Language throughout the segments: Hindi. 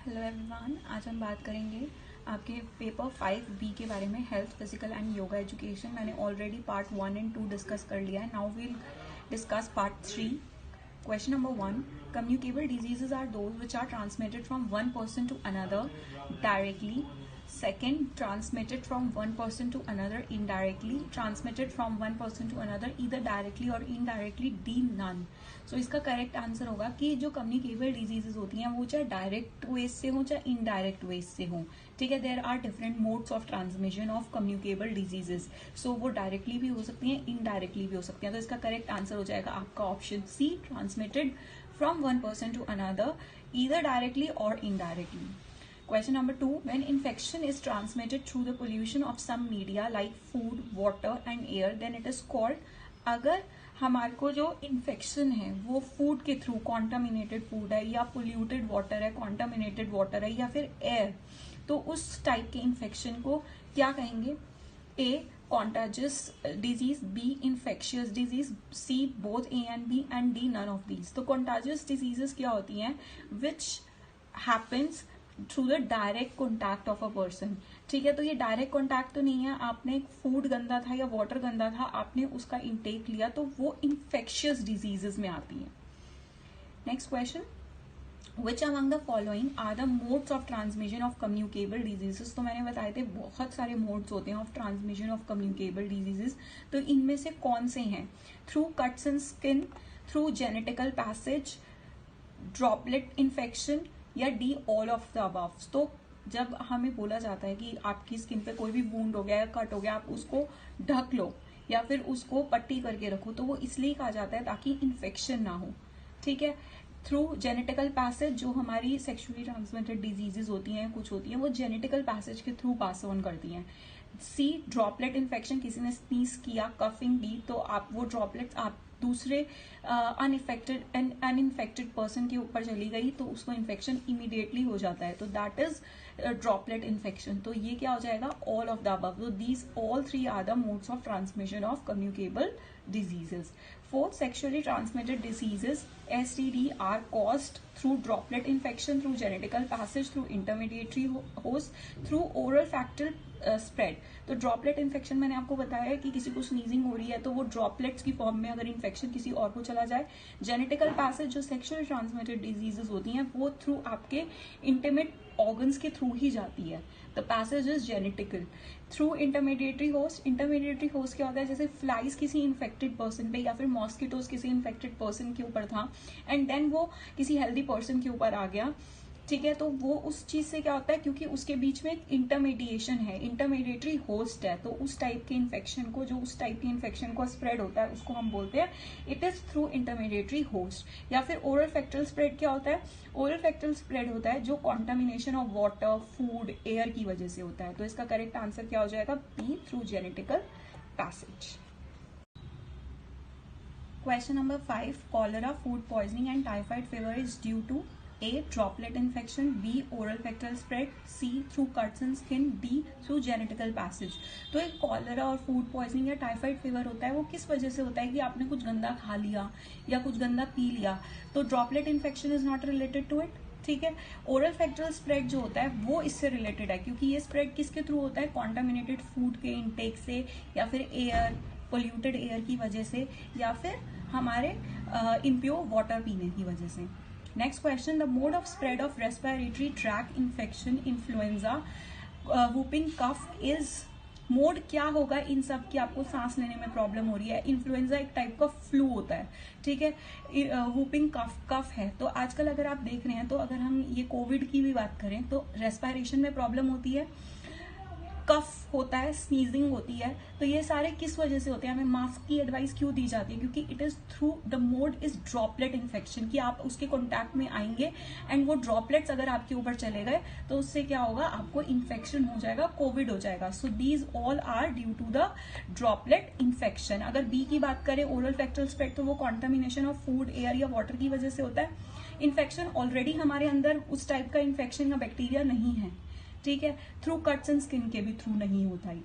हेलो एवरीवन, आज हम बात करेंगे आपके पेपर 5B के बारे में, health, physical and yoga education. मैंने ऑलरेडी पार्ट 1 एंड 2 डिस्कस कर लिया है। Now we'll discuss part 3। Question number 1, communicable diseases are those which are transmitted from one person to another directly. Second, transmitted from one person to another indirectly. Transmitted from one person to another either directly or indirectly. D, none. So इसका करेक्ट आंसर होगा कि जो कम्युनिकेबल डिजीजेज होती हैं वो चाहे डायरेक्ट वेज से हो चाहे इनडायरेक्ट वेज से हो। ठीक है, there are different modes of transmission of communicable diseases. So वो डायरेक्टली भी हो सकती हैं, इनडायरेक्टली भी हो सकती हैं। तो इसका करेक्ट आंसर हो जाएगा आपका option C, transmitted from one person to another either directly or indirectly. Question number 2, when infection is transmitted through the pollution of some media like food, water and air, then it is called। अगर हमारे को जो इन्फेक्शन है वो फूड के थ्रू, कॉन्टामिनेटेड फूड है या पोल्यूटेड वाटर है, कॉन्टामिनेटेड वाटर है या फिर एयर, तो उस टाइप के इन्फेक्शन को क्या कहेंगे? A, contagious disease, B, infectious disease, C, both A and B, and D, none of these. तो कॉन्टाजियस डिजीजेस क्या होती हैं? Which happens through the direct contact of a person. ठीक है, तो ये डायरेक्ट कॉन्टैक्ट तो नहीं है, आपने फूड गंदा था या वाटर गंदा था, आपने उसका इंटेक लिया, तो वो इन्फेक्शियस डिजीजेस में आती है। Next question, which among the following are the modes of transmission of communicable diseases. तो मैंने बताए थे बहुत सारे मोड्स होते हैं of transmission of communicable diseases, तो इनमें से कौन से हैं? Through cuts and skin, through genetical passage, droplet infection, या D, all of the above. तो जब हमें बोला जाता है कि आपकी स्किन पे कोई भी वूंड हो गया या कट हो गया, आप उसको ढक लो या फिर उसको पट्टी करके रखो, तो वो इसलिए कहा जाता है ताकि इन्फेक्शन ना हो। ठीक है, थ्रू जेनेटिकल पैसेज, जो हमारी सेक्सुअली ट्रांसमिटेड डिजीजेज होती हैं, कुछ होती हैं वो जेनेटिकल पैसेज के थ्रू पास ऑन करती हैं। सी, ड्रॉपलेट इन्फेक्शन, किसी ने स्नीज किया, कफिंग दी, तो आप वो ड्रॉपलेट्स आप दूसरे अनइन्फेक्टेड पर्सन के ऊपर चली गई तो उसको इन्फेक्शन इमीडिएटली हो जाता है, तो दैट इज ड्रॉपलेट इन्फेक्शन। तो ये क्या हो जाएगा? All of the above. तो these all three are the modes of transmission of communicable diseases. Fourth, sexually transmitted diseases STD are caused through droplet infection, through genetical passage, through intermediary host, through oral fecal spread। तो ड्रॉपलेट इन्फेक्शन मैंने आपको बताया है कि किसी को स्नीजिंग हो रही है तो वो ड्रॉपलेट्स की फॉर्म में अगर इन्फेक्शन किसी और को चला जाए। जेनेटिकल पैसेज जो सेक्सुअली ट्रांसमिटेड डिजीजेस होती हैं वो थ्रू आपके इंटीमेट ऑर्गन्स के थ्रू ही जाती है। The passage is genetical. Through intermediary host, intermediary host क्या होता है? जैसे फ्लाइज किसी इन्फेक्टेड पर्सन पे या फिर मॉस्किटोज किसी इन्फेक्टेड पर्सन के ऊपर था एंड देन वो किसी हेल्दी पर्सन के ऊपर आ गया। ठीक है, तो वो उस चीज से क्या होता है, क्योंकि उसके बीच में एक इंटरमीडिएशन है, इंटरमीडिएटरी होस्ट है, तो उस टाइप के इन्फेक्शन को, जो उस टाइप के इन्फेक्शन को स्प्रेड होता है उसको हम बोलते हैं it is through intermediary host. या फिर ओरल फेक्टल स्प्रेड क्या होता है? ओरल फेक्टल स्प्रेड होता है जो contamination of water, food, air की वजह से होता है। तो इसका करेक्ट आंसर क्या हो जाएगा? B, through genetical passage. Question number 5, cholera, food poisoning and typhoid fever is due to A, droplet infection, B, oral fecal spread, C, through cuts and skin, D, through genetical passage। तो एक कॉलरा और फूड पॉइजनिंग या टाइफाइड फीवर होता है वो किस वजह से होता है? कि आपने कुछ गंदा खा लिया या कुछ गंदा पी लिया, तो droplet infection is not related to it. ठीक है, ओरल फेक्टल स्प्रेड जो होता है वो इससे रिलेटेड है, क्योंकि ये स्प्रेड किसके थ्रू होता है? कॉन्टामिनेटेड फूड के इनटेक से या फिर एयर, पोल्यूटेड एयर की वजह से या फिर हमारे इम्प्योर वाटर पीने की वजह से। Next question, the mode of spread of respiratory track infection, influenza, whooping cough is. Mode क्या होगा इन सब की? आपको सांस लेने में प्रॉब्लम हो रही है, इन्फ्लुएंजा एक टाइप का फ्लू होता है। ठीक है, वूपिंग कफ है। तो आजकल अगर आप देख रहे हैं तो अगर हम ये कोविड की भी बात करें तो रेस्पिरेशन में प्रॉब्लम होती है, कफ होता है, स्नीजिंग होती है, तो ये सारे किस वजह से होते हैं? हमें मास्क की एडवाइस क्यों दी जाती है? क्योंकि it is through the mode is droplet infection, कि आप उसके कॉन्टैक्ट में आएंगे एंड वो ड्रॉपलेट्स अगर आपके ऊपर चले गए तो उससे क्या होगा? आपको इन्फेक्शन हो जाएगा, कोविड हो जाएगा। So these all are due to the droplet infection. अगर बी की बात करें, ओरल फेक्टल स्प्रेड, तो वो कॉन्टामिनेशन ऑफ फूड, एयर या वाटर की वजह से होता है। इन्फेक्शन ऑलरेडी हमारे अंदर उस टाइप का इन्फेक्शन या बैक्टीरिया नहीं है। ठीक है, थ्रू कट्स एंड स्किन के भी थ्रू नहीं होता ये।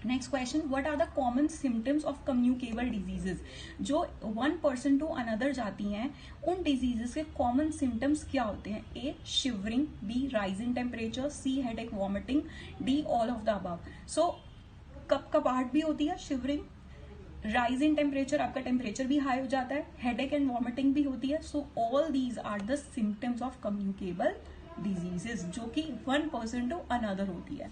Next question, what are the common symptoms of communicable diseases? जो वन पर्सन टू अनदर जाती हैं, उन डिजीजेस के कॉमन सिम्टम्स क्या होते हैं? A shivering, B rise in temperature, C headache vomiting, D all of the above. So कपकपाहट भी होती है, शिवरिंग, राइज इन टेम्परेचर, आपका टेम्परेचर भी हाई हो जाता है, हेडेक एंड वॉमिटिंग भी होती है। So all these are the symptoms of communicable diseases, जो कि वन पर्सन टू अनदर होती है।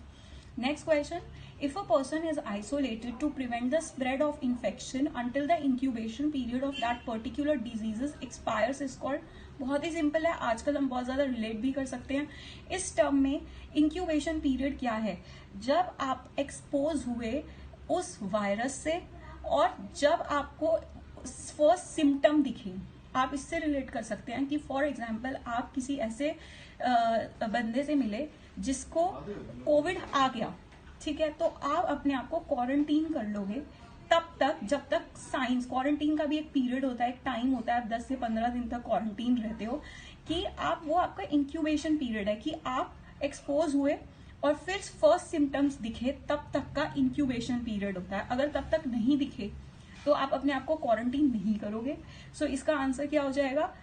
Next question, if a person is isolated to prevent the spread of infection until the incubation period of that particular diseases expires is called, बहुत ही सिंपल है, आजकल हम बहुत ज्यादा रिलेट भी कर सकते हैं इस टर्म में। इंक्यूबेशन पीरियड क्या है? जब आप एक्सपोज हुए उस वायरस से और जब आपको फर्स्ट सिम्टम दिखे, आप इससे रिलेट कर सकते हैं कि फॉर एग्जाम्पल आप किसी ऐसे बंदे से मिले जिसको कोविड आ गया, ठीक है, तो आप अपने आप को क्वारंटीन कर लोगे तब तक जब तक साइंस, क्वारंटीन का भी एक पीरियड होता है, एक टाइम होता है, आप 10 से 15 दिन तक क्वारंटीन रहते हो, कि आप, वो आपका इंक्यूबेशन पीरियड है कि आप एक्सपोज हुए और फिर फर्स्ट सिम्टम्स दिखे, तब तक का इंक्यूबेशन पीरियड होता है। अगर तब तक नहीं दिखे तो आप अपने आप को क्वारंटीन नहीं करोगे। सो इसका आंसर क्या हो जाएगा?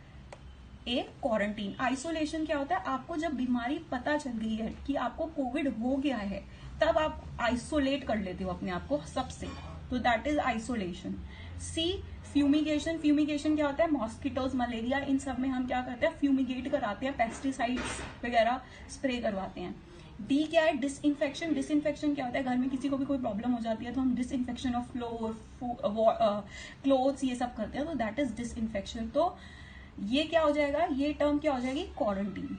ए क्वारंटीन। आइसोलेशन क्या होता है? आपको जब बीमारी पता चल गई है कि आपको कोविड हो गया है, तब आप आइसोलेट कर लेते हो अपने आप को सबसे, तो that is isolation. C fumigation. Fumigation क्या होता है? मॉस्किटोज, मलेरिया, इन सब में हम क्या करते हैं? फ्यूमिगेट कराते हैं, पेस्टिसाइड्स वगैरह स्प्रे करवाते हैं। डी क्या है? डिसइंफेक्शन। डिसइंफेक्शन क्या होता है? घर में किसी को भी कोई प्रॉब्लम हो जाती है तो हम डिसइंफेक्शन ऑफ क्लोथ्स ये सब करते हैं, तो दैट इज डिसइंफेक्शन। तो ये क्या हो जाएगा? ये टर्म क्या हो जाएगी? Quarantine.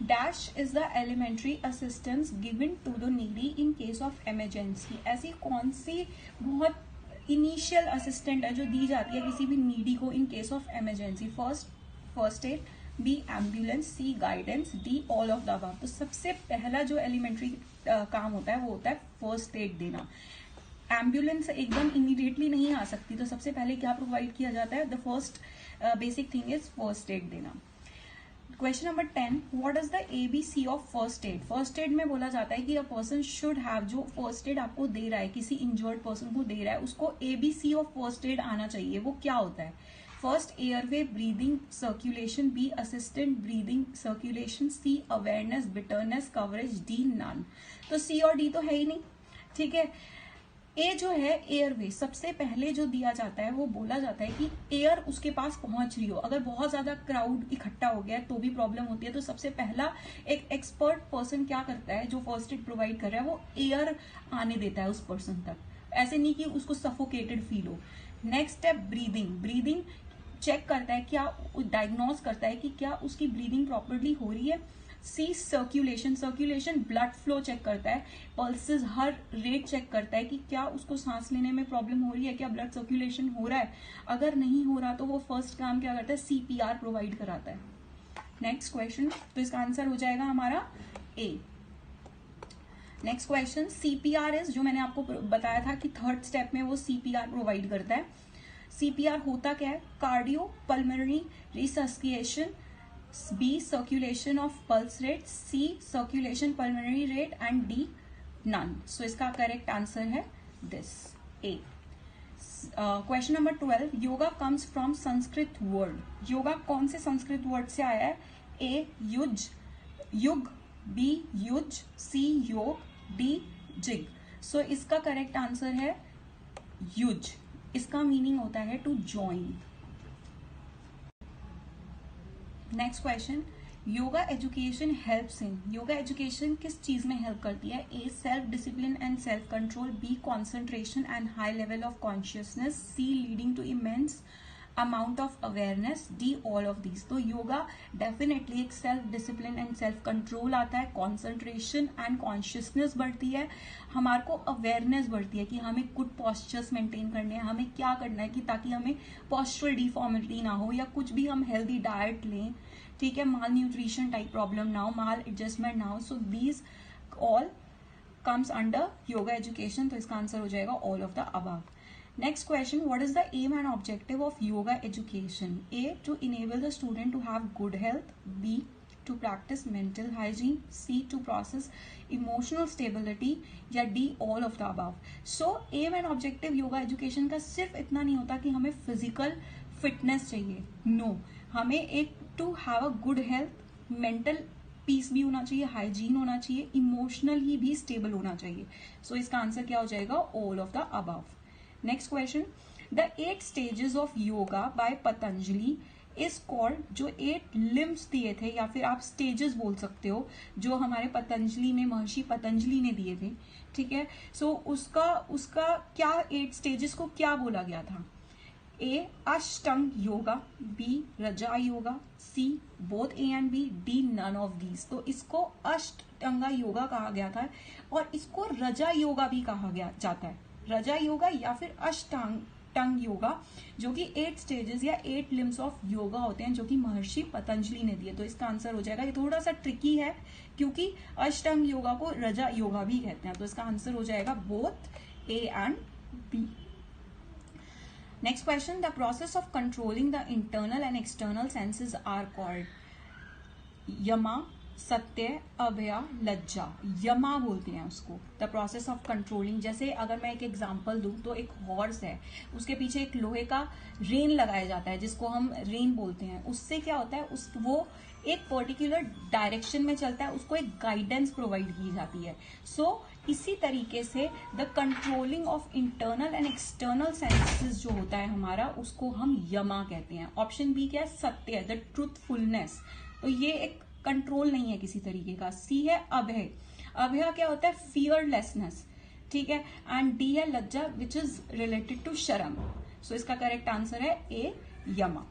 Dash is the elementary assistance given to the needy in case of emergency. ऐसी कौन सी बहुत इनिशियल असिस्टेंट है जो दी जाती है किसी भी नीडी को in case of emergency? First aid, B ambulance, C guidance, D all of the above. तो सबसे पहला जो एलिमेंट्री काम होता है वो होता है फर्स्ट एड देना। एम्बुलेंस एकदम इमीडिएटली नहीं आ सकती, तो सबसे पहले क्या प्रोवाइड किया जाता है? The first basic thing is first aid देना। Question number 10, what is the ABC of first aid? First aid में बोला जाता है कि अ पर्सन शुड हैव, जो फर्स्ट एड आपको दे रहा है, किसी इंजर्ड पर्सन को दे रहा है, उसको एबीसी ऑफ फर्स्ट एड आना चाहिए। वो क्या होता है? First, airway breathing circulation, B assistant breathing circulation, C awareness, bitterness, coverage, D none. तो सी और डी तो है ही नहीं, ठीक है। ए जो है एयरवे, सबसे पहले जो दिया जाता है वो बोला जाता है कि एयर उसके पास पहुंच रही हो। अगर बहुत ज्यादा क्राउड इकट्ठा हो गया है तो भी प्रॉब्लम होती है, तो सबसे पहला एक एक्सपर्ट पर्सन क्या करता है, जो फर्स्ट एड प्रोवाइड कर रहा है, वो एयर आने देता है उस पर्सन तक, ऐसे नहीं कि उसको सफोकेटेड फील हो। Next step breathing. Breathing check करता है, क्या डायग्नोज करता है कि क्या उसकी ब्रीदिंग प्रॉपरली हो रही है। C circulation. Circulation blood flow check करता है, पल्सेस, हर रेट चेक करता है कि क्या उसको सांस लेने में प्रॉब्लम हो रही है, क्या ब्लड सर्कुलेशन हो रहा है। अगर नहीं हो रहा तो वो फर्स्ट काम क्या करता है? सीपीआर प्रोवाइड कराता है। नेक्स्ट क्वेश्चन, तो इसका आंसर हो जाएगा हमारा ए। नेक्स्ट क्वेश्चन, सीपीआर इज, जो मैंने आपको बताया था कि थर्ड स्टेप में वो सीपीआर प्रोवाइड करता है। सीपीआर होता क्या है? Cardio pulmonary resuscitation, B circulation of pulse rate, C circulation pulmonary rate and D none. So इसका करेक्ट आंसर है this, A. Question number 12, yoga comes from Sanskrit word. Yoga कौन से संस्कृत वर्ड से आया है? A yuj, yug, B yuj, C yog, D जिग। सो इसका करेक्ट आंसर है युज। इसका मीनिंग होता है to join. Next question, yoga education helps in. Yoga education किस चीज में हेल्प करती है? A self discipline and self control, B concentration and high level of consciousness, C leading to immense amount of awareness, D all of these. तो योगा डेफिनेटली एक self discipline and self control आता है, कॉन्सेंट्रेशन एंड कॉन्शियसनेस बढ़ती है, हमारे को अवेयरनेस बढ़ती है कि हमें गुड पॉस्चर्स मेंटेन करने हैं, हमें क्या करना है कि ताकि हमें पॉस्चरल डिफॉर्मिटी ना हो, या कुछ भी हम हेल्दी डाइट लें, ठीक है, माल न्यूट्रिशन टाइप प्रॉब्लम ना हो, माल एडजस्टमेंट ना हो। सो these all comes under yoga education. तो इसका आंसर हो जाएगा all of the above. Next question, what is the aim and objective of yoga education? A, to enable the student to have good health, B, to practise mental hygiene, C to process emotional stability, या D all of the above. So aim and objective yoga education का सिर्फ इतना नहीं होता कि हमें फिजिकल फिटनेस चाहिए, नो, हमें एक to have a good health, mental peace भी होना चाहिए, हाइजीन होना चाहिए, इमोशनल ही भी स्टेबल होना चाहिए। सो इसका आंसर क्या हो जाएगा? All of the above. Next question, the 8 stages of yoga by Patanjali is called, जो 8 लिम्स दिए थे या फिर आप स्टेजेस बोल सकते हो जो हमारे पतंजलि में महर्षि पतंजलि ने दिए थे, ठीक है। सो उसका क्या 8 स्टेजेस को क्या बोला गया था? A Ashtanga yoga, B Raja yoga, C both A and B, D none of these. तो इसको अष्टांगा योगा कहा गया था और इसको रजा योगा भी कहा गया जाता है, रजा योगा या फिर अष्टांग योगा, जो कि 8 स्टेजेस या 8 लिम्स ऑफ योगा होते हैं जो कि महर्षि पतंजलि ने दिए। तो इसका आंसर हो जाएगा, ये थोड़ा सा ट्रिकी है क्योंकि अष्टांग योगा को रजा योगा भी कहते हैं। तो इसका आंसर हो जाएगा both A and B. Next question, the process of controlling the internal and external senses are called यमा, सत्य, अभया, लज्जा। यमा बोलते हैं उसको, द प्रोसेस ऑफ कंट्रोलिंग। जैसे अगर मैं एक एग्जांपल दूं तो एक हॉर्स है, उसके पीछे एक लोहे का रेन लगाया जाता है जिसको हम रेन बोलते हैं। उससे क्या होता है, वो एक पर्टिकुलर डायरेक्शन में चलता है, उसको एक गाइडेंस प्रोवाइड की जाती है। सो इसी तरीके से the controlling of internal and external senses जो होता है हमारा, उसको हम यमा कहते हैं। ऑप्शन बी क्या है? सत्य, द ट्रूथफुलनेस। तो ये एक कंट्रोल नहीं है किसी तरीके का। सी है अभय, अभय क्या होता है? फियरलेसनेस, ठीक है। एंड डी है लज्जा, विच इज रिलेटेड टू शर्म। सो इसका करेक्ट आंसर है ए, यमा।